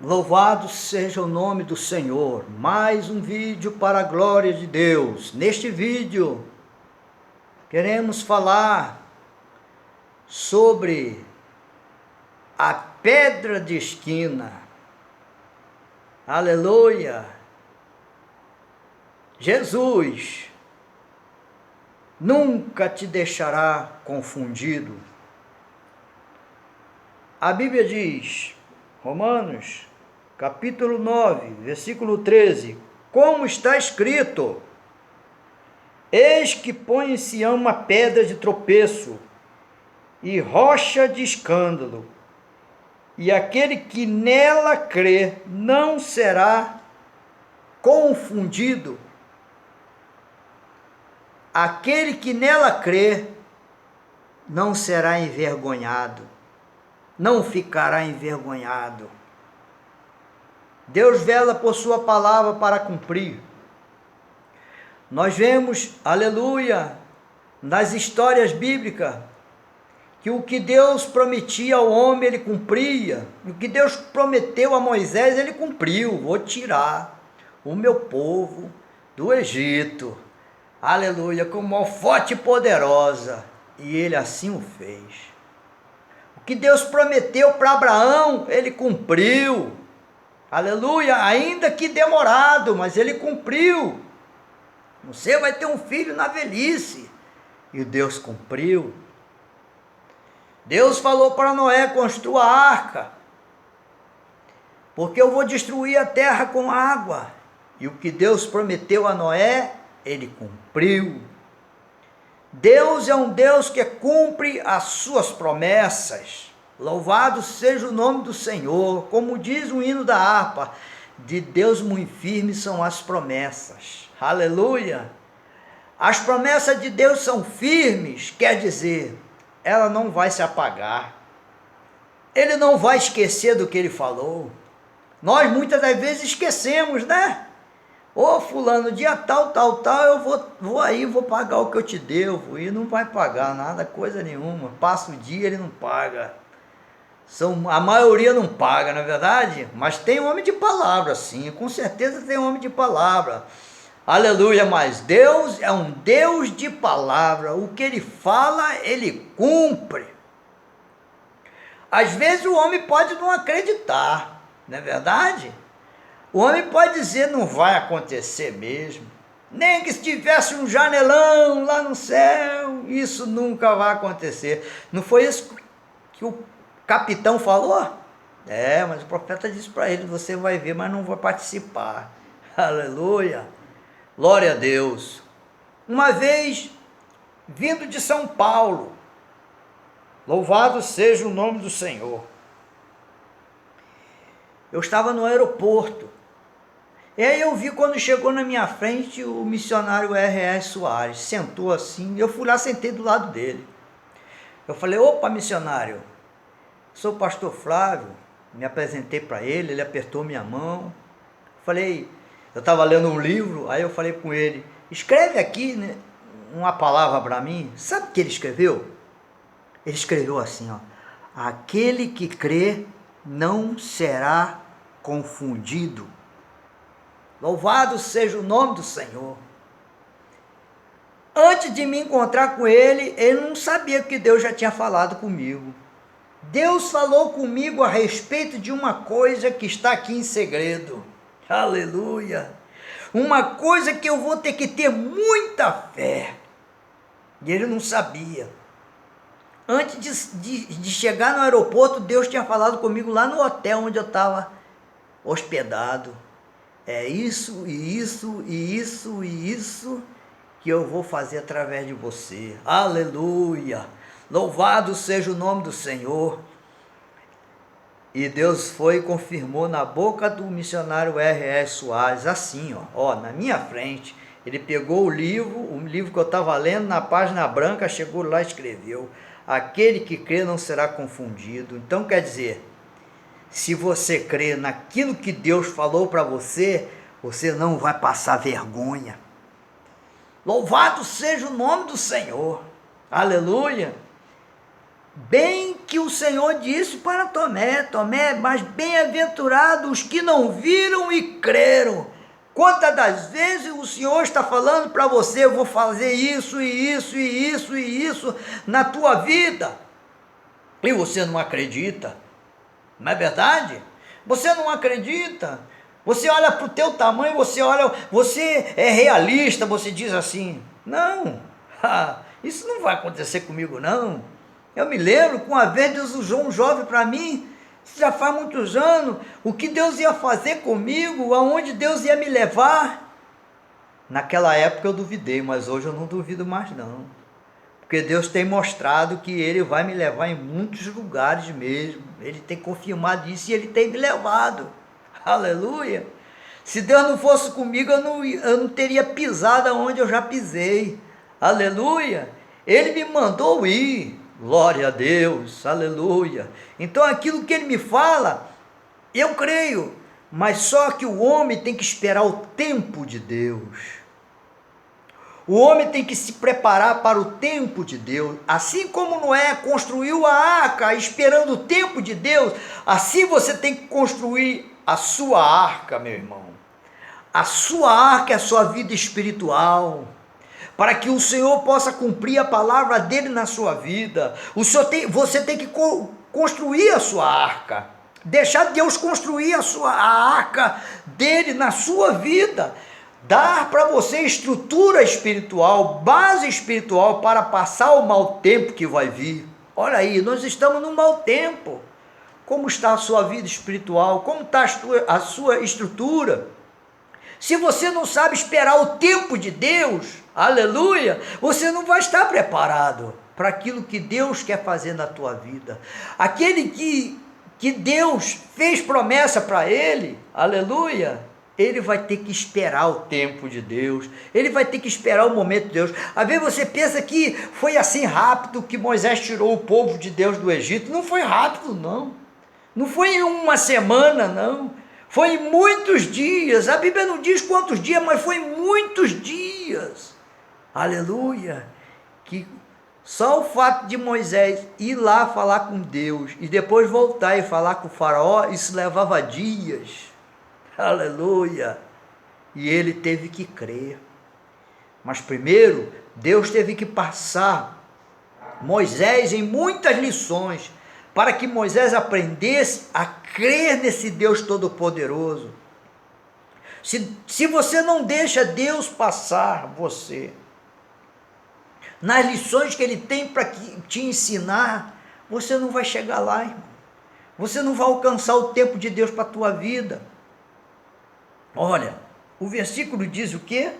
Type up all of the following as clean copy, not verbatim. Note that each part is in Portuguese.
Louvado seja o nome do Senhor. Mais um vídeo para a glória de Deus. Neste vídeo, queremos falar sobre a pedra de esquina. Aleluia! Jesus nunca te deixará confundido. A Bíblia diz, Romanos, capítulo 9, versículo 13, como está escrito: eis que põe em Sião uma pedra de tropeço e rocha de escândalo, e aquele que nela crê não será confundido. Aquele que nela crê não será envergonhado, não ficará envergonhado. Deus vela por sua palavra para cumprir. Nós vemos, aleluia, nas histórias bíblicas, que o que Deus prometia ao homem, ele cumpria. O que Deus prometeu a Moisés, ele cumpriu. Vou tirar o meu povo do Egito, aleluia, com mão forte e poderosa. E ele assim o fez. O que Deus prometeu para Abraão, ele cumpriu. Aleluia, ainda que demorado, mas ele cumpriu. Você vai ter um filho na velhice. E Deus cumpriu. Deus falou para Noé: construa a arca, porque eu vou destruir a terra com água. E o que Deus prometeu a Noé, ele cumpriu. Deus é um Deus que cumpre as suas promessas. Louvado seja o nome do Senhor. Como diz o hino da harpa, de Deus muito firmes são as promessas. Aleluia! As promessas de Deus são firmes, quer dizer, ela não vai se apagar. Ele não vai esquecer do que ele falou. Nós muitas das vezes esquecemos, né? Ô fulano, dia tal, eu vou pagar o que eu te devo. E não vai pagar nada, coisa nenhuma. Passa o dia, ele não paga. A maioria não paga, não é verdade? Mas tem homem de palavra, sim. Com certeza tem homem de palavra. Aleluia, mas Deus é um Deus de palavra. O que ele fala, ele cumpre. Às vezes o homem pode não acreditar, não é verdade? O homem pode dizer: não vai acontecer mesmo. Nem que se tivesse um janelão lá no céu, isso nunca vai acontecer. Não foi isso que o capitão falou? Mas o profeta disse para ele: você vai ver, mas não vai participar. Aleluia. Glória a Deus. Uma vez, vindo de São Paulo, louvado seja o nome do Senhor, eu estava no aeroporto. E aí eu vi, quando chegou na minha frente, o missionário R.S. Soares. Sentou assim, eu fui lá, sentei do lado dele. Eu falei: opa, missionário, sou o pastor Flávio. Me apresentei para ele, ele apertou minha mão. Falei, eu estava lendo um livro, aí eu falei com ele: escreve aqui, né, uma palavra para mim. Sabe o que ele escreveu? Ele escreveu assim, ó: aquele que crê não será confundido. Louvado seja o nome do Senhor. Antes de me encontrar com ele, ele não sabia que Deus já tinha falado comigo. Deus falou comigo a respeito de uma coisa que está aqui em segredo. Aleluia! Uma coisa que eu vou ter que ter muita fé. E ele não sabia. Antes de chegar no aeroporto, Deus tinha falado comigo lá no hotel onde eu estava hospedado. É isso, e isso, e isso, e isso que eu vou fazer através de você. Aleluia! Louvado seja o nome do Senhor. E Deus foi e confirmou na boca do missionário R.S. Soares, assim, ó, na minha frente. Ele pegou o livro que eu estava lendo, na página branca, chegou lá e escreveu: aquele que crê não será confundido. Então quer dizer, se você crê naquilo que Deus falou para você, você não vai passar vergonha. Louvado seja o nome do Senhor. Aleluia! Bem que o Senhor disse para Tomé: Tomé, mas bem-aventurados os que não viram e creram. Quantas das vezes o Senhor está falando para você: eu vou fazer isso e isso e isso e isso na tua vida, e você não acredita? Não é verdade? Você não acredita. Você olha para o teu tamanho, você é realista, você diz assim: não, isso não vai acontecer comigo não. Eu me lembro que uma vez Deus usou um jovem para mim, isso já faz muitos anos, o que Deus ia fazer comigo, aonde Deus ia me levar. Naquela época eu duvidei, mas hoje eu não duvido mais não. Porque Deus tem mostrado que Ele vai me levar em muitos lugares mesmo. Ele tem confirmado isso e Ele tem me levado. Aleluia! Se Deus não fosse comigo, eu não teria pisado onde eu já pisei. Aleluia! Ele me mandou ir. Glória a Deus. Aleluia! Então aquilo que Ele me fala, eu creio. Mas só que o homem tem que esperar o tempo de Deus. O homem tem que se preparar para o tempo de Deus. Assim como Noé construiu a arca esperando o tempo de Deus, assim você tem que construir a sua arca, meu irmão. A sua arca é a sua vida espiritual, para que o Senhor possa cumprir a palavra dele na sua vida. Você tem que construir a sua arca, deixar Deus construir a arca dele na sua vida. Dar para você estrutura espiritual, base espiritual para passar o mau tempo que vai vir. Olha aí, nós estamos num mau tempo. Como está a sua vida espiritual? Como está a sua estrutura? Se você não sabe esperar o tempo de Deus, aleluia, você não vai estar preparado para aquilo que Deus quer fazer na tua vida. Aquele que Deus fez promessa para ele, aleluia, ele vai ter que esperar o tempo de Deus, ele vai ter que esperar o momento de Deus. Às vezes você pensa que foi assim rápido que Moisés tirou o povo de Deus do Egito. Não foi rápido não, não foi em uma semana não, foi em muitos dias. A Bíblia não diz quantos dias, mas foi em muitos dias, aleluia, que só o fato de Moisés ir lá falar com Deus e depois voltar e falar com o faraó, isso levava dias. Aleluia! E ele teve que crer. Mas primeiro, Deus teve que passar Moisés em muitas lições, para que Moisés aprendesse a crer nesse Deus Todo-Poderoso. Se você não deixa Deus passar você nas lições que Ele tem para te ensinar, você não vai chegar lá, irmão. Você não vai alcançar o tempo de Deus para a tua vida. Olha, o versículo diz o quê?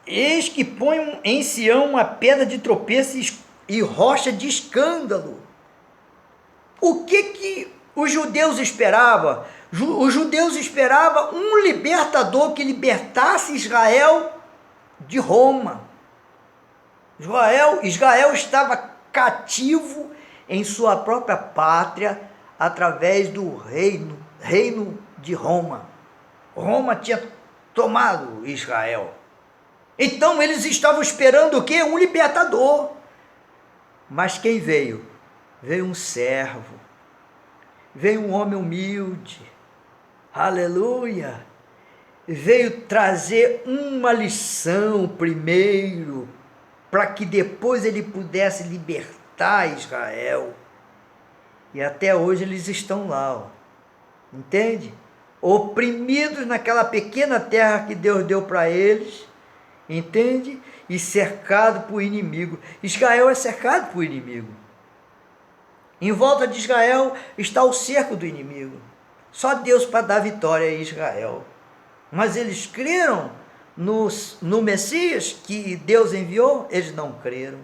Eis que põe em Sião uma pedra de tropeço e rocha de escândalo. O que os judeus esperavam? Os judeus esperavam um libertador que libertasse Israel de Roma. Israel estava cativo em sua própria pátria através do reino de Roma. Roma tinha tomado Israel. Então eles estavam esperando o quê? Um libertador. Mas quem veio? Veio um servo. Veio um homem humilde. Aleluia. Veio trazer uma lição primeiro, para que depois ele pudesse libertar Israel. E até hoje eles estão lá, ó. Entende? Oprimidos naquela pequena terra que Deus deu para eles, entende? E cercado por inimigo. Israel é cercado por inimigo. Em volta de Israel está o cerco do inimigo. Só Deus para dar vitória a Israel. Mas eles creram no Messias que Deus enviou? Eles não creram.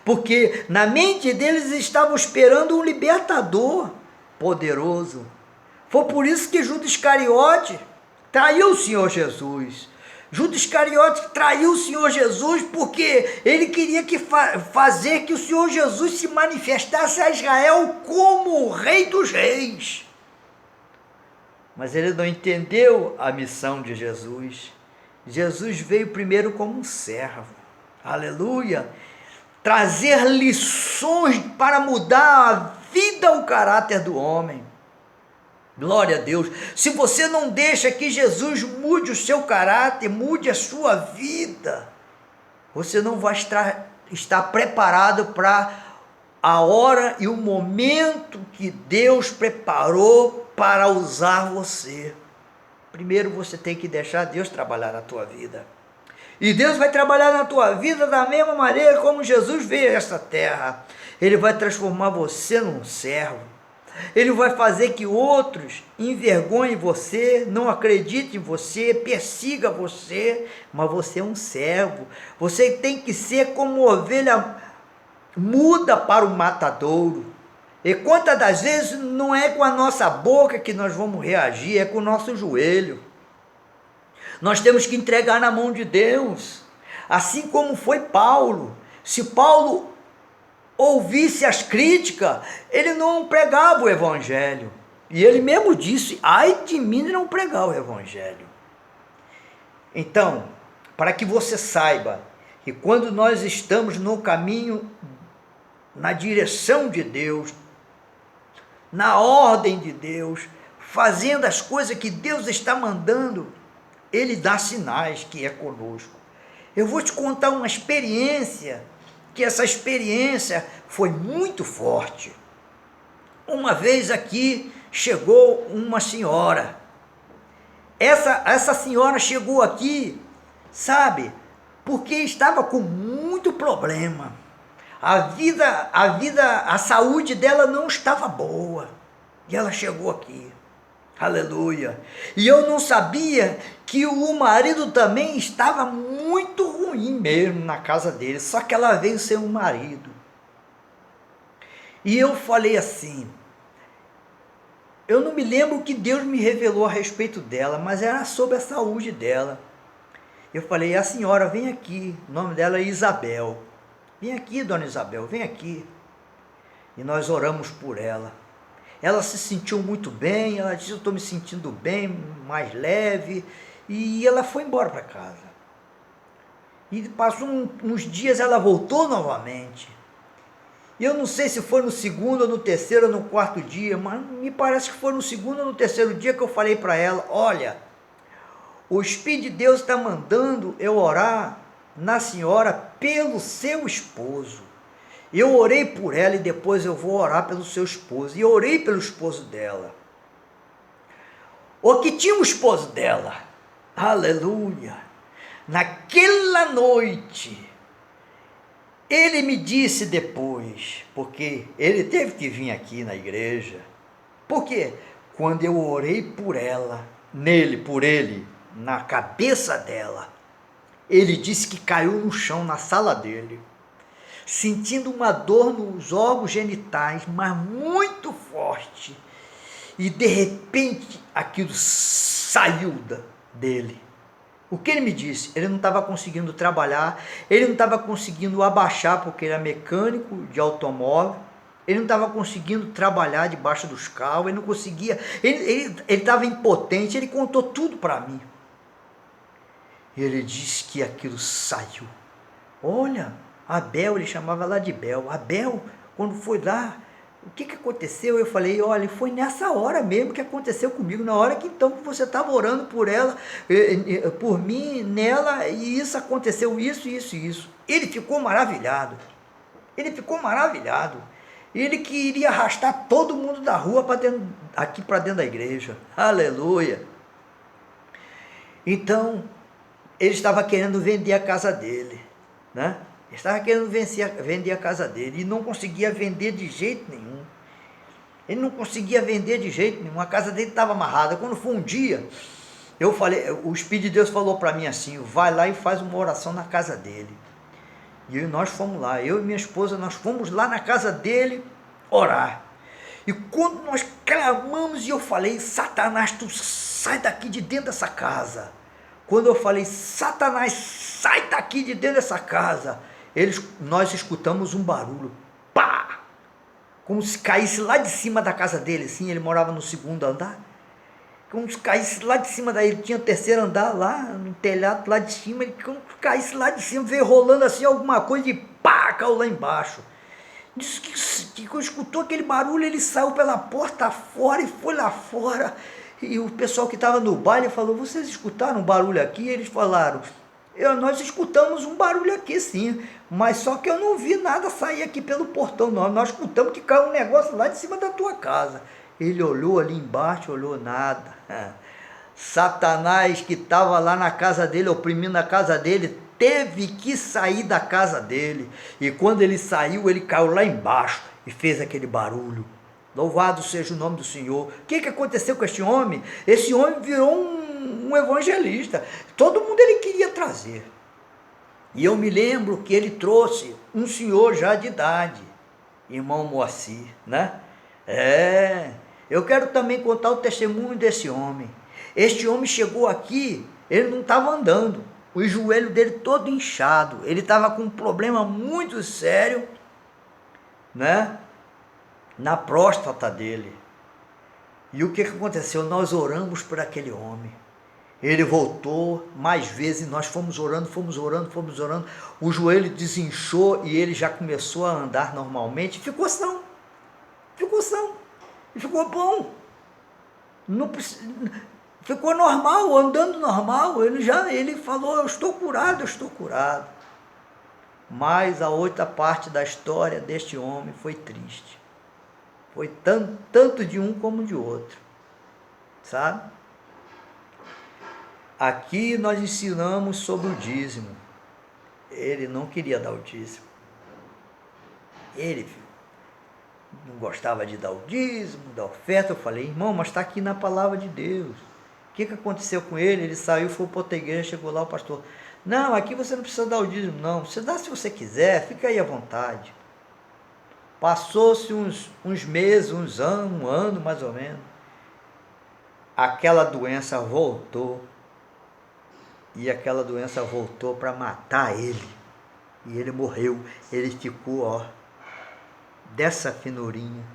Porque na mente deles estavam esperando um libertador poderoso. Foi por isso que Judas Iscariote traiu o Senhor Jesus. Judas Iscariote traiu o Senhor Jesus porque ele queria fazer que o Senhor Jesus se manifestasse a Israel como o Rei dos Reis. Mas ele não entendeu a missão de Jesus. Jesus veio primeiro como um servo. Aleluia! trazer lições para mudar a vida, o caráter do homem. Glória a Deus. Se você não deixa que Jesus mude o seu caráter, mude a sua vida, você não vai estar preparado para a hora e o momento que Deus preparou para usar você. Primeiro você tem que deixar Deus trabalhar na tua vida. E Deus vai trabalhar na tua vida da mesma maneira como Jesus veio a esta terra. Ele vai transformar você num servo. Ele vai fazer que outros envergonhem você, não acreditem em você, persiga você, mas você é um servo. Você tem que ser como ovelha muda para o matadouro. E quantas das vezes não é com a nossa boca que nós vamos reagir, é com o nosso joelho. Nós temos que entregar na mão de Deus, assim como foi Paulo. Se Paulo ouvisse as críticas, ele não pregava o evangelho. E ele mesmo disse: ai de mim não pregar o evangelho. Então, para que você saiba que quando nós estamos no caminho, na direção de Deus, na ordem de Deus, fazendo as coisas que Deus está mandando, Ele dá sinais que é conosco. Eu vou te contar uma experiência, que essa experiência foi muito forte. Uma vez aqui chegou uma senhora. Essa senhora chegou aqui, sabe, porque estava com muito problema. A saúde dela não estava boa. E ela chegou aqui. Aleluia. E eu não sabia que o marido também estava muito ruim mesmo na casa dele. Só que ela veio ser um marido. E eu falei assim, eu não me lembro o que Deus me revelou a respeito dela, mas era sobre a saúde dela. Eu falei: a senhora vem aqui, o nome dela é Isabel. Vem aqui, dona Isabel, vem aqui. E nós oramos por ela. Ela se sentiu muito bem, ela disse: eu estou me sentindo bem, mais leve. E ela foi embora para casa. E passou uns dias, ela voltou novamente. E eu não sei se foi no segundo, ou no terceiro, ou no quarto dia, mas me parece que foi no segundo ou no terceiro dia que eu falei para ela: olha, o Espírito de Deus está mandando eu orar na senhora pelo seu esposo. Eu orei por ela e depois eu vou orar pelo seu esposo. E eu orei pelo esposo dela. O que tinha o esposo dela? Aleluia! Naquela noite, ele me disse depois, porque ele teve que vir aqui na igreja. Porque quando eu orei por ela, por ele, na cabeça dela, ele disse que caiu no chão na sala dele, sentindo uma dor nos órgãos genitais, mas muito forte. E de repente aquilo saiu dele. O que ele me disse? Ele não estava conseguindo trabalhar, ele não estava conseguindo abaixar, porque ele era mecânico de automóvel, ele não estava conseguindo trabalhar debaixo dos carros, ele não conseguia, ele estava impotente. Ele contou tudo para mim. Ele disse que aquilo saiu. Olha, Abel, ele chamava lá de Bel. Abel, quando foi lá, o que aconteceu? Eu falei: olha, foi nessa hora mesmo que aconteceu comigo, na hora que então você estava orando por ela, por mim, nela, e isso aconteceu, isso. Ele ficou maravilhado. Ele queria arrastar todo mundo da rua aqui para dentro da igreja. Aleluia. Então, ele estava querendo vender a casa dele, né? Ele estava querendo vender a casa dele e não conseguia vender de jeito nenhum. A casa dele estava amarrada. Quando foi um dia, eu falei, o Espírito de Deus falou para mim assim: vai lá e faz uma oração na casa dele. E nós fomos lá, eu e minha esposa, nós fomos lá na casa dele orar. E quando nós clamamos, e eu falei: Satanás, tu sai daqui de dentro dessa casa. Quando eu falei: Satanás, sai daqui de dentro dessa casa, nós escutamos um barulho, pá, como se caísse lá de cima da casa dele, assim. Ele morava no segundo andar, como se caísse lá de cima daí, ele tinha o terceiro andar lá, no telhado lá de cima, como se caísse lá de cima, veio rolando assim alguma coisa, e pá, caiu lá embaixo. Diz que quando escutou aquele barulho, ele saiu pela porta fora e foi lá fora. E o pessoal que estava no baile falou, vocês escutaram um barulho aqui? Eles falaram, nós escutamos um barulho aqui sim, mas só que eu não vi nada sair aqui pelo portão, não. Nós escutamos que caiu um negócio lá de cima da tua casa. Ele olhou ali embaixo, olhou nada. Satanás que estava lá na casa dele, oprimindo a casa dele, teve que sair da casa dele. E quando ele saiu, ele caiu lá embaixo e fez aquele barulho. Louvado seja o nome do Senhor. O que aconteceu com este homem? Esse homem virou um evangelista. Todo mundo ele queria trazer. E eu me lembro que ele trouxe um senhor já de idade, irmão Moacir, né? Eu quero também contar o testemunho desse homem. Este homem chegou aqui, ele não estava andando, o joelho dele todo inchado, ele estava com um problema muito sério, né? Na próstata dele. E o que aconteceu? Nós oramos por aquele homem. Ele voltou mais vezes, nós fomos orando. O joelho desinchou e ele já começou a andar normalmente. Ficou são. E ficou bom. Ficou normal, andando normal. Ele falou, eu estou curado. Mas a outra parte da história deste homem foi triste. Foi tanto de um como de outro. Sabe? Aqui nós ensinamos sobre o dízimo. Ele não queria dar o dízimo. Ele não gostava de dar o dízimo, da oferta. Eu falei, irmão, mas está aqui na palavra de Deus. O que aconteceu com ele? Ele saiu, foi para outra igreja, chegou lá o pastor. Não, aqui você não precisa dar o dízimo, não. Você dá se você quiser, fica aí à vontade. Passou-se uns meses, uns anos, um ano mais ou menos. Aquela doença voltou. E aquela doença voltou para matar ele. E ele morreu. Ele ficou, dessa finurinha.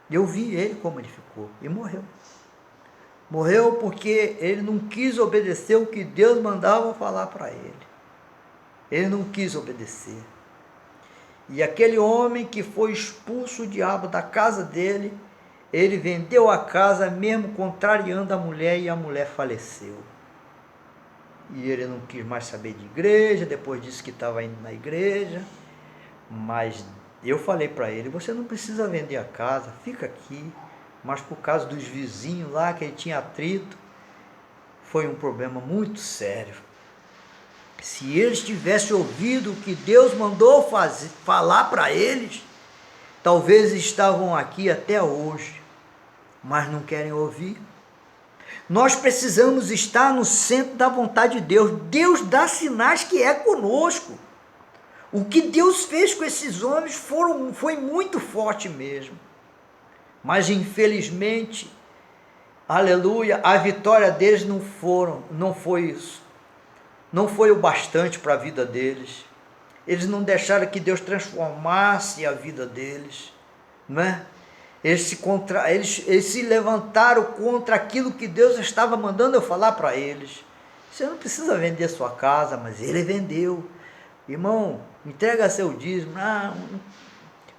Eu vi ele como ele ficou. E morreu. Morreu porque ele não quis obedecer o que Deus mandava falar para ele. Ele não quis obedecer. E aquele homem que foi expulso o diabo da casa dele, ele vendeu a casa mesmo contrariando a mulher e a mulher faleceu. E ele não quis mais saber de igreja, depois disse que estava indo na igreja. Mas eu falei para ele, você não precisa vender a casa, fica aqui. Mas por causa dos vizinhos lá, que ele tinha atrito, foi um problema muito sério. Se eles tivessem ouvido o que Deus mandou falar para eles, talvez estavam aqui até hoje, mas não querem ouvir. Nós precisamos estar no centro da vontade de Deus. Deus dá sinais que é conosco. O que Deus fez com esses homens foi muito forte mesmo. Mas infelizmente, aleluia, a vitória deles não foi isso. Não foi o bastante para a vida deles. Eles não deixaram que Deus transformasse a vida deles, né? Eles se levantaram contra aquilo que Deus estava mandando eu falar para eles. Você não precisa vender sua casa, mas ele vendeu. Irmão, entrega seu dízimo.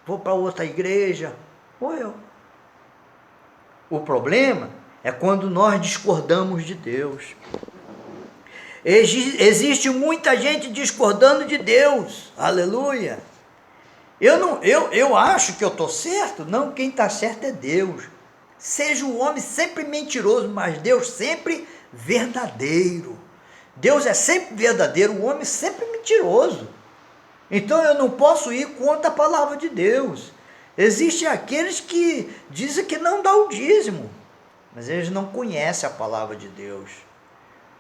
Vou para outra igreja. Morreu. O problema é quando nós discordamos de Deus. Existe muita gente discordando de Deus. Aleluia. Eu acho que eu estou certo. Não, quem está certo é Deus. Seja o homem sempre mentiroso, mas Deus sempre verdadeiro. Deus é sempre verdadeiro, o homem sempre mentiroso. Então eu não posso ir contra a palavra de Deus. Existem aqueles que dizem que não dá o dízimo, mas eles não conhecem a palavra de Deus.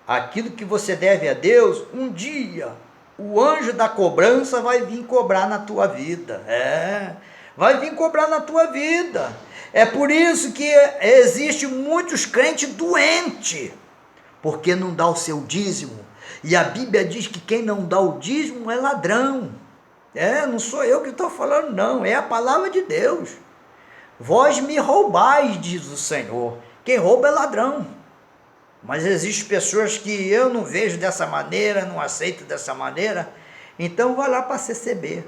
Aquilo que você deve a Deus, um dia o anjo da cobrança vai vir cobrar na tua vida. Vai vir cobrar na tua vida. É por isso que existe muitos crentes doentes, porque não dá o seu dízimo. E a Bíblia diz que quem não dá o dízimo é ladrão. Não sou eu que estou falando, não. É a palavra de Deus. Vós me roubais, diz o Senhor. Quem rouba é ladrão. Mas existem pessoas que eu não vejo dessa maneira, não aceito dessa maneira. Então vai lá para a CCB.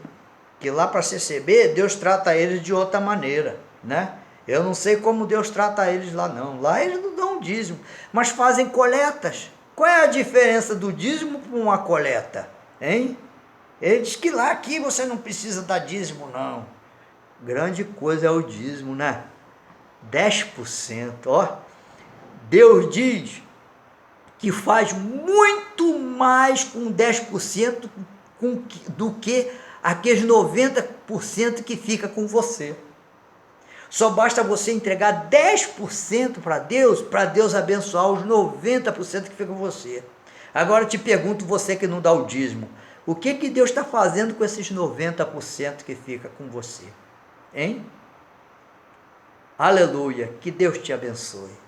que lá para CCB, Deus trata eles de outra maneira, né? Eu não sei como Deus trata eles lá não. Lá eles não dão dízimo, mas fazem coletas. Qual é a diferença do dízimo para uma coleta? Hein? Ele diz que lá aqui você não precisa dar dízimo não. Grande coisa é o dízimo, né? 10%, ó. Deus diz que faz muito mais com 10% do que aqueles 90% que fica com você. Só basta você entregar 10% para Deus abençoar os 90% que fica com você. Agora eu te pergunto, você que não dá o dízimo, o que Deus está fazendo com esses 90% que fica com você? Hein? Aleluia, que Deus te abençoe.